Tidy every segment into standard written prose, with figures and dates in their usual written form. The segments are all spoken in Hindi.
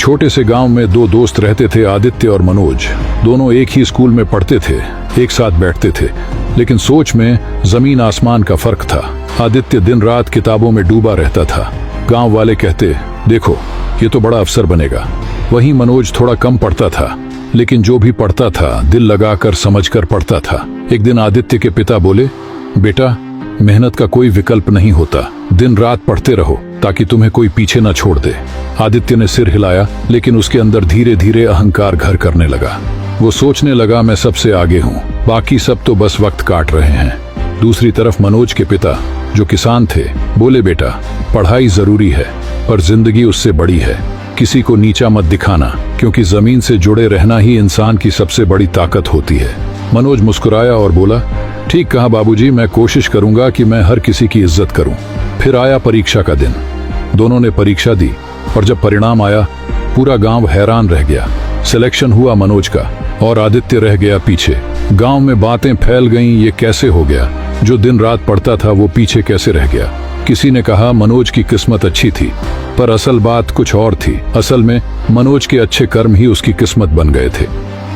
छोटे से गांव में दो दोस्त रहते थे, आदित्य और मनोज। दोनों एक ही स्कूल में पढ़ते थे, एक साथ बैठते थे, लेकिन सोच में जमीन आसमान का फर्क था। आदित्य दिन रात किताबों में डूबा रहता था। गांव वाले कहते, देखो ये तो बड़ा अफसर बनेगा। वहीं मनोज थोड़ा कम पढ़ता था, लेकिन जो भी पढ़ता था दिल लगाकर समझकर पढ़ता था। एक दिन आदित्य के पिता बोले, बेटा मेहनत का कोई विकल्प नहीं होता, दिन रात पढ़ते रहो ताकि तुम्हें कोई पीछे न छोड़ दे। आदित्य ने सिर हिलाया, लेकिन उसके अंदर धीरे धीरे अहंकार घर करने लगा। वो सोचने लगा, मैं सबसे आगे हूँ, बाकी सब तो बस वक्त काट रहे हैं। दूसरी तरफ मनोज के पिता जो किसान थे बोले, बेटा पढ़ाई जरूरी है पर जिंदगी उससे बड़ी है। किसी को नीचा मत दिखाना, क्योंकि जमीन से जुड़े रहना ही इंसान की सबसे बड़ी ताकत होती है। मनोज मुस्कुराया और बोला, ठीक कहा बाबूजी, मैं कोशिश करूंगा कि मैं हर किसी की इज्जत करूं। फिर आया परीक्षा का दिन। दोनों ने परीक्षा दी और जब परिणाम आया पूरा गांव हैरान रह गया। सिलेक्शन हुआ मनोज का और आदित्य रह गया पीछे। गांव में बातें फैल गईं, ये कैसे हो गया? जो दिन रात पढ़ता था वो पीछे कैसे रह गया? किसी ने कहा मनोज की किस्मत अच्छी थी, पर असल बात कुछ और थी। असल में मनोज के अच्छे कर्म ही उसकी किस्मत बन गए थे।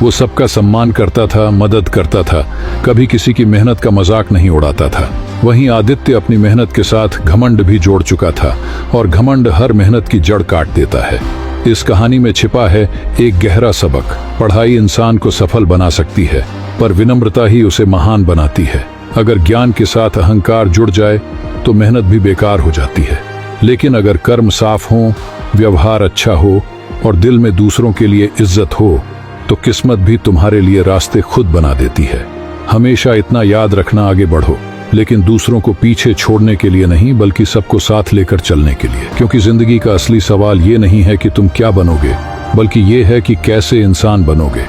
वो सबका सम्मान करता था, मदद करता था, कभी किसी की मेहनत का मजाक नहीं उड़ाता था। वहीं आदित्य अपनी मेहनत के साथ घमंड भी जोड़ चुका था, और घमंड हर मेहनत की जड़ काट देता है। इस कहानी में छिपा है एक गहरा सबक। पढ़ाई इंसान को सफल बना सकती है, पर विनम्रता ही उसे महान बनाती है। अगर ज्ञान के साथ अहंकार जुड़ जाए तो मेहनत भी बेकार हो जाती है, लेकिन अगर कर्म साफ हो, व्यवहार अच्छा हो और दिल में दूसरों के लिए इज्जत हो तो किस्मत भी तुम्हारे लिए रास्ते खुद बना देती है। हमेशा इतना याद रखना, आगे बढ़ो, लेकिन दूसरों को पीछे छोड़ने के लिए नहीं, बल्कि सबको साथ लेकर चलने के लिए। क्योंकि जिंदगी का असली सवाल ये नहीं है कि तुम क्या बनोगे, बल्कि ये है कि कैसे इंसान बनोगे।